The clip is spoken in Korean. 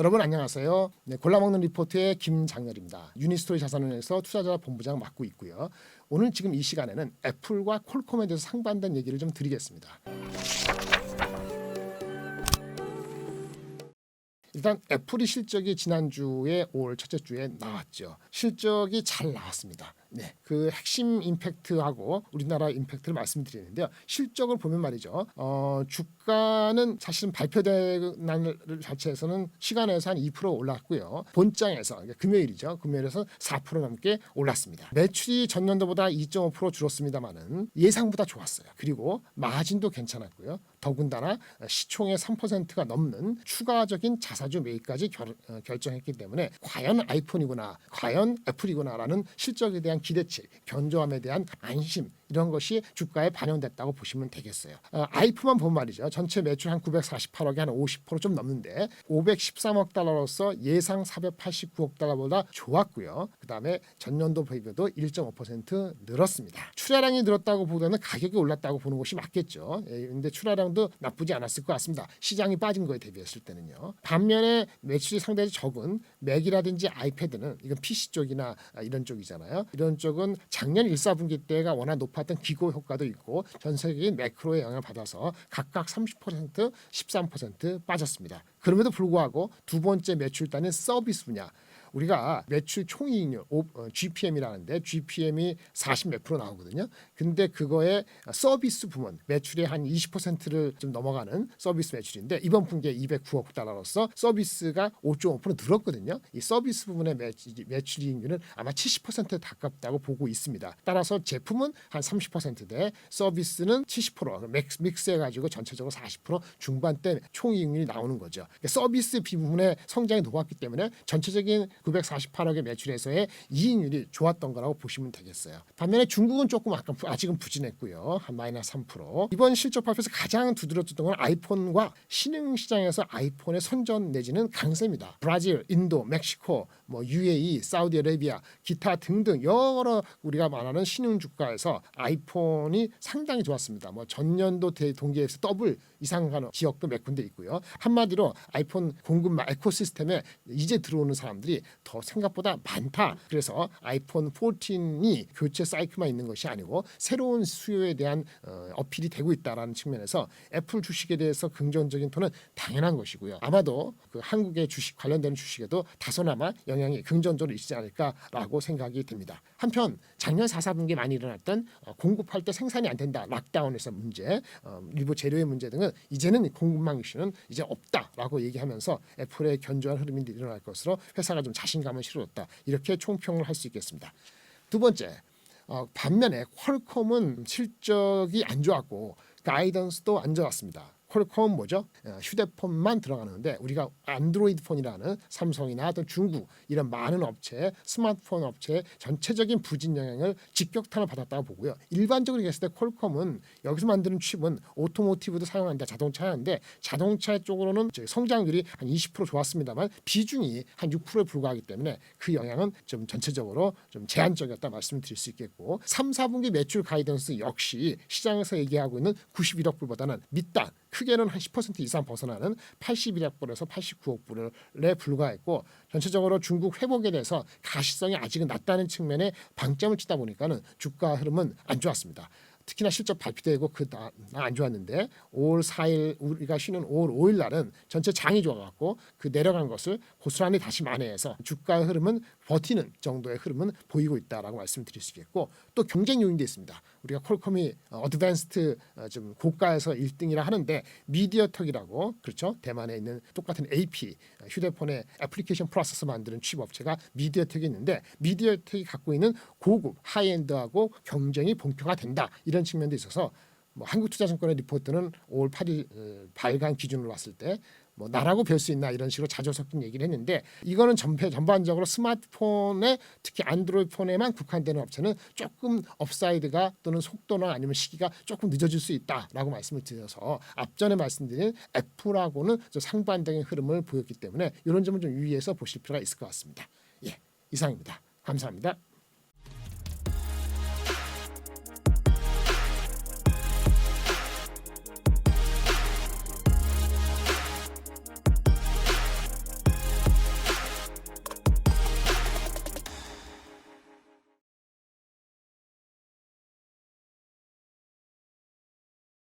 여러분 안녕하세요. 네, 골라먹는 리포트의 김장렬입니다. 유니스토리 자산운용에서 투자자 본부장 맡고 있고요. 오늘 지금 이 시간에는 애플과 퀄컴에 대해서 상반된 얘기를 좀 드리겠습니다. 일단 애플이 실적이 지난주에 올 첫째 주에 나왔죠. 실적이 잘 나왔습니다. 네, 그 핵심 임팩트하고 우리나라 임팩트를 말씀드리는데요. 실적을 보면 말이죠. 주가는 사실은 발표된 날 자체에서는 시간에서 한 2% 올랐고요. 본장에서 그러니까 금요일이죠. 금요일에서 4% 넘게 올랐습니다. 매출이 전년도보다 2.5% 줄었습니다만은 예상보다 좋았어요. 그리고 마진도 괜찮았고요. 더군다나 시총의 3%가 넘는 추가적인 자사주 매입까지 결정했기 때문에 과연 아이폰이구나, 과연 애플이구나라는 실적에 대한 기대치, 견조함에 대한 안심 이런 것이 주가에 반영됐다고 보시면 되겠어요. 아이폰만 보면 말이죠. 전체 매출 한 948억에 한 50% 좀 넘는데 513억 달러로서 예상 489억 달러보다 좋았고요. 그 다음에 전년도 비교도 1.5% 늘었습니다. 출하량이 늘었다고 보다는 가격이 올랐다고 보는 것이 맞겠죠. 그런데 출하량도 나쁘지 않았을 것 같습니다. 시장이 빠진 거에 대비했을 때는요. 반면에 매출이 상당히 적은 맥이라든지 아이패드는 이건 PC 쪽이나 이런 쪽이잖아요. 이런 쪽은 작년 1사분기 때가 워낙 높았던 기고 효과도 있고 전 세계적인 매크로의 영향을 받아서 각각 30%, 13% 빠졌습니다. 그럼에도 불구하고 두 번째 매출단은 서비스 분야. 우리가 매출 총이익률 GPM이라는데 GPM이 40몇 프로 나오거든요. 근데 그거에 서비스 부문 매출의 한 20%를 좀 넘어가는 서비스 매출인데 이번 분기에 209억 달러로서 서비스가 5.5% 늘었거든요. 이 서비스 부문의 매출이익률은 아마 70%에 가깝다고 보고 있습니다. 따라서 제품은 한 30%대 서비스는 70% 믹스해가지고 전체적으로 40% 중반대 총이익률이 나오는 거죠. 그러니까 서비스 비부문의 성장이 높았기 때문에 전체적인 948억의 매출에서의 이익률이 좋았던 거라고 보시면 되겠어요. 반면에 중국은 조금 아직은 부진했고요. 한 마이너스 3%. 이번 실적 발표에서 가장 두드러졌던 건 아이폰과 신흥 시장에서 아이폰의 선전 내지는 강세입니다. 브라질, 인도, 멕시코, UAE, 사우디아라비아, 기타 등등 여러 우리가 말하는 신흥 주가에서 아이폰이 상당히 좋았습니다. 전년도 동기에서 더블 이상 가는 지역도 몇 군데 있고요. 한마디로 아이폰 공급 에코시스템에 이제 들어오는 사람들이 더 생각보다 많다. 그래서 아이폰 14이 교체 사이클만 있는 것이 아니고 새로운 수요에 대한 어필이 되고 있다라는 측면에서 애플 주식에 대해서 긍정적인 톤은 당연한 것이고요. 아마도 그 한국의 주식 관련되는 주식에도 다소나마 영향이 긍정적으로 있지 않을까라고 생각이 듭니다. 한편 작년 4사분기에 많이 일어났던 공급할 때 생산이 안 된다. 락다운에서 문제, 일부 재료의 문제 등은 이제는 공급망 이슈는 이제 없다라고 얘기하면서 애플의 견조한 흐름이 일어날 것으로 회사가 좀 자신감을 실어줬다. 이렇게 총평을 할 수 있겠습니다. 두 번째, 반면에 퀄컴은 실적이 안 좋았고 가이던스도 안 좋았습니다. 퀄컴은 뭐죠? 휴대폰만 들어가는데 우리가 안드로이드 폰이라는 삼성이나 어떤 중국 이런 많은 업체, 스마트폰 업체의 전체적인 부진 영향을 직격탄을 받았다고 보고요. 일반적으로 얘기했을 때 퀄컴은 여기서 만드는 칩은 오토모티브도 사용한다, 자동차 하는데 자동차 쪽으로는 성장률이 한 20% 좋았습니다만 비중이 한 6%에 불과하기 때문에 그 영향은 좀 전체적으로 좀 제한적이었다 말씀드릴 수 있겠고 3, 4분기 매출 가이던스 역시 시장에서 얘기하고 있는 91억 불보다는 밑단 크게는 한 10% 이상 벗어나는 81억 불에서 89억 불에 불과했고 전체적으로 중국 회복에 대해서 가시성이 아직은 낮다는 측면에 방점을 치다 보니까는 주가 흐름은 안 좋았습니다. 특히나 실적 발표되고 안 좋았는데 5월 4일 우리가 쉬는 5월 5일 날은 전체 장이 좋아갖고 그 내려간 것을 고스란히 다시 만회해서 주가 흐름은 버티는 정도의 흐름은 보이고 있다라고 말씀드릴 수 있겠고 또 경쟁 요인도 있습니다. 우리가 퀄컴이 어드밴스드 좀 고가에서 1등이라 하는데 미디어텍이라고 그렇죠 대만에 있는 똑같은 AP 휴대폰의 애플리케이션 프로세서 만드는 칩 업체가 미디어텍이 있는데 미디어텍이 갖고 있는 고급 하이엔드하고 경쟁이 본격화된다 이런 측면도 있어서 한국투자증권의 리포트는 5월 8일 발간 기준으로 봤을 때 나라고 별 수 있나 이런 식으로 자주 섞인 얘기를 했는데 이거는 전반적으로 스마트폰에 특히 안드로이드 폰에만 국한되는 업체는 조금 업사이드가 또는 속도나 아니면 시기가 조금 늦어질 수 있다라고 말씀을 드려서 앞전에 말씀드린 애플하고는 상반적인 흐름을 보였기 때문에 이런 점을 좀 유의해서 보실 필요가 있을 것 같습니다. 예, 이상입니다. 감사합니다.